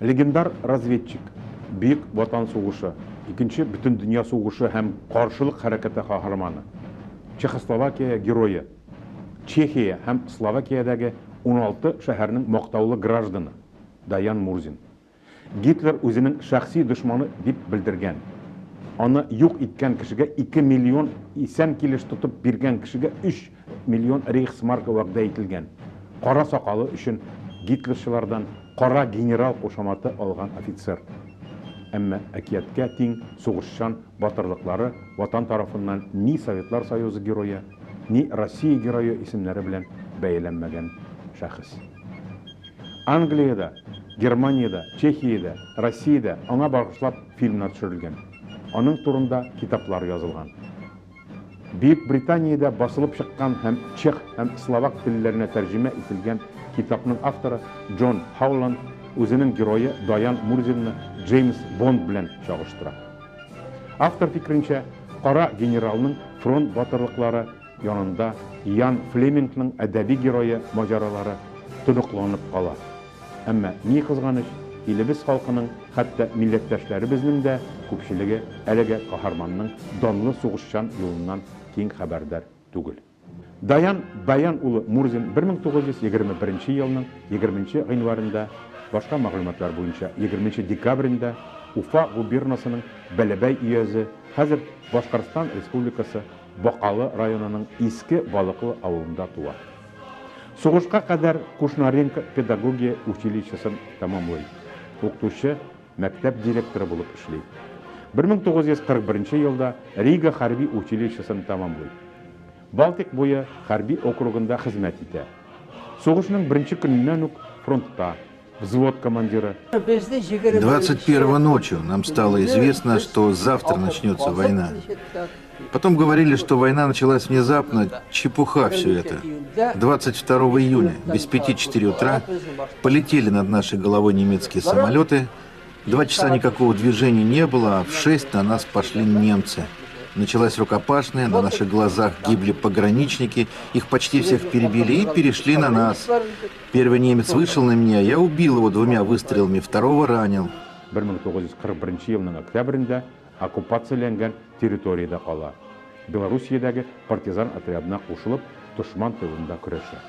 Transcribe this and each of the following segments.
Легендар разведчик, Бүйік Ватан соғышы, екінші Бүтін дүния соғышы һәм қаршылық хәрәкәте қаһарманы, Чехословакия геройы, Чехия һәм Словакиядәге 16 шәһәрнең мақтаулы гражданы Даян Мурзин. Гитлер үзенең шәхси дошманы дип белдергән. Аны юк иткән кешегә 2 миллион исән килеш тотып биргән кешегә 3 миллион рейхсмарка вәгъдә ителгән. Кара сакалы өчен гитлерчылардан кара генерал кушаматы алган офицер. Әмма әкияткә тиң сугышчан батырлыклары ватан тарафыннан ни Советлар Союзы герое, ни Россия герое исемнәре белән бәяләнмәгән шәхес. Англиядә, Германиядә, Чехиядә, Россиядә аңа багышлап фильмнар төшерелгән. Аның турында китаплар язылган. Бүйük Британиядә басылып чыккан һәм чех һәм словак телләренә тәрҗемә ителгән китапның авторы Джон Хауланд үзенең герое Даян Мурзинны Джеймс Бонд белән чагыштыра. Автор фикренчә, кара генералның фронт батырлыклары янында Ян Флемингның әдәби герое маҗаралары тоныкланып кала. Әмма ни кызганыч, илебез халкының, хәтта милләттәшләребезнең дә күпчелеге әлеге каһарманның данлы сугышчан юлыннан киң хәбәрдар түгел. Даян Баян улы Мурзин 1921 елның 20 гыйнварында, башка мәгълүматлар буенча 20 декабрендә Уфа губернасының Бәләбәй өязе, хәзер Башкортстан Республикасы Бакалы районының Иске Балыклы авылында туа. Сугышка кадәр Кушнаренко педагогия училищесын тәмамлый. Укытучы, мәктәп директоры булып эшли. 1941 елда Рига хәрби училищесын тәмамлый. Балтик буе хәрби округында хезмәт итә. Сугышның беренче көннән үк фронтта, взвод командиры. 21-го ночью нам стало известно, что завтра начнется война. Потом говорили, что война началась внезапно, чепуха все это. 22 июня, без 5-4 утра, полетели над нашей головой немецкие самолеты. 2 часа никакого движения не было, а в 6 на нас пошли немцы. Началась рукопашная, на наших глазах гибли пограничники, их почти всех перебили и перешли на нас. Первый немец вышел на меня, я убил его 2 выстрелами, второго ранил. 1941 елның октябрендә оккупацияләнгән территорияда кала. Белоруссиядәге партизан отрядына кушылып, дошман тылында көрәшә.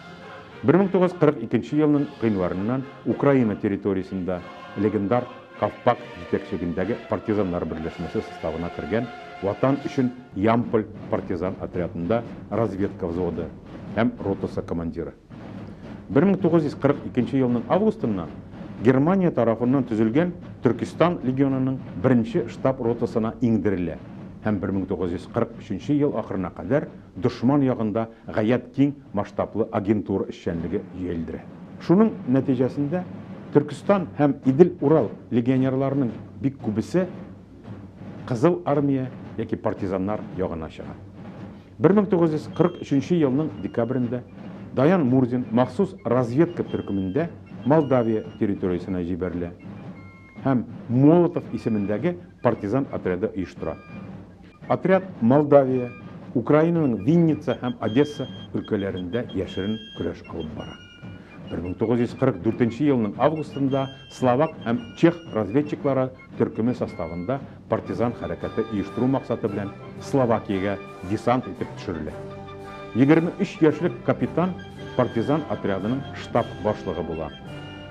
1942 елның гыйнварыннан Украина территориясында легендар Ковпак җитәкчелегендәге партизаннар берләшмәсе составына кергән Ватан өчен Ямполь партизан отрядында разведка взводы һәм ротасы командиры. 1942 елның августында Германия тарафыннан төзелгән Түркистан легионының 1-нче штаб ротасына иңдерелә һәм 1943 ел ахырына кадәр дошман ягында гаять киң масштаблы агентура эшчәнлеге җәелдерә. Шуның нәтиҗәсендә Түркистан һәм Идел-Урал легионерларының бик күбесе Кызыл армия яки партизаннар ягына чыга. 1943 елның декабрендә Даян Мурзин махсус разведка төркемендә Молдавия территориясына җибәрелә һәм Молотов исемендәге партизан отряды оештыра. Отряд Молдавия, Украинаның Винница һәм Одесса өлкәләрендә яшерен көрәш алып бара. 1944 елның августында Словак һәм Чех разведчиклары төркеме составында партизан хәрәкәте оештыру максаты белән Словакиягә десант итеп төшерелә. 23 яшьлек капитан партизан отрядының штаб башлыгы була.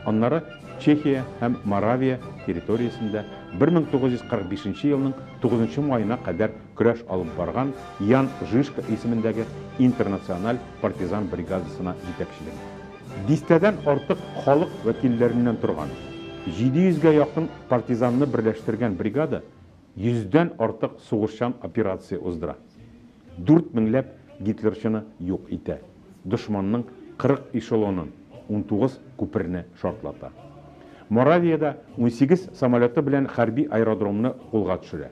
Аннары Чехия һәм Моравия территориясендә 1945 елның 9 майына кадәр көрәш алып барган Ян Жишка исемендәге интернациональ партизан бригадасына җитәкчелек. 10-дән артык халык вәкилләреннән торган 700-гә якын партизанны берләштергән бригада 100-дән артык сугышчан операция уздыра. 4 меңләп гитлерчыны юк итә. Дошманның 40 эшелонын, 19 күперне шартлата. Моравиядә 18 самолеты белән хәрби аэродромны кулга төшерә.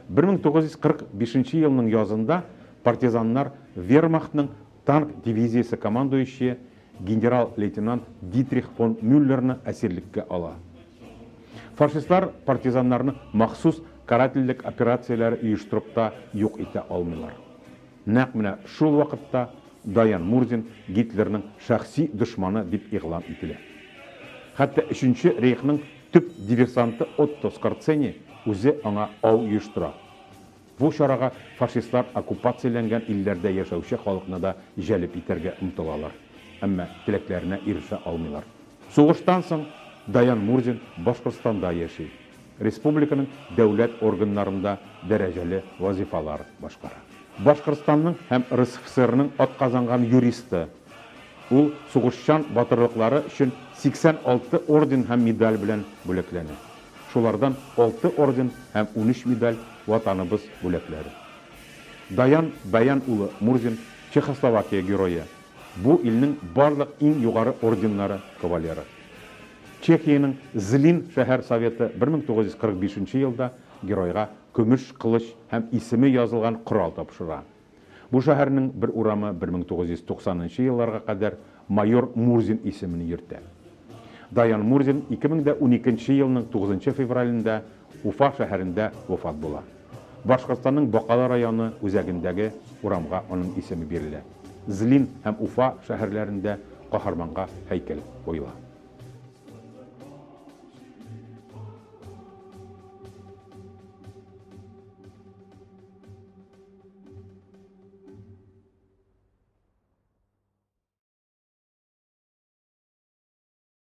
1945 елның язында партизаннар Вермахтның танк дивизиясе командующие генерал-лейтенант Дитрих фон Мюллерны әсирлеккә ала. Фашистлар партизаннарны махсус карательлек операцияләре оештырып та юк итә алмыйлар. Нәкъ менә шул вакытта Даян Мурзин Гитлерның шәхси дошманы дип игълан ителә. Хәтта 3-нче рейхның төп диверсанты Отто Скорцени үзе аңа ау оештыра. Бу чарага фашистлар оккупацияланган илләрдә яшәүче халыкны да җәлеп итәргә омтылалар. Әмма теләкләренә ирешә алмыйлар. Сугыштан соң Даян Мурзин Башкортстанда яши. Республиканың дәүләт органнарында дәрәҗәле вазифалар башкара. Башкортстанның һәм РСФСРның атказанган юристы. Ул сугышчан батырлыклары өчен 86 орден һәм медаль белән бүләкләнә. Шулардан 6 орден һәм 13 медаль ватаныбыз бүләкләре. Даян Баян улы Мурзин Чехословакия герое. Бу илнең барлык иң югары орденнары кавалеры. Чехияның Злин шәһәр советы 1945 елда геройга көмеш кылыч һәм исеме язылган корал тапшыра. Бу шәһәрнең бер урамы 1990 елларга кадәр майор Мурзин исемен йөртә. Даян Мурзин 2012 елның 9 февралендә Уфа шәһәрендә вафат була. Башкортстанның Бакалы районы үзәгендәге урамга аның исеме бирелә. Злин һәм Уфа шәһәрләрендә каһарманга һәйкәл куела.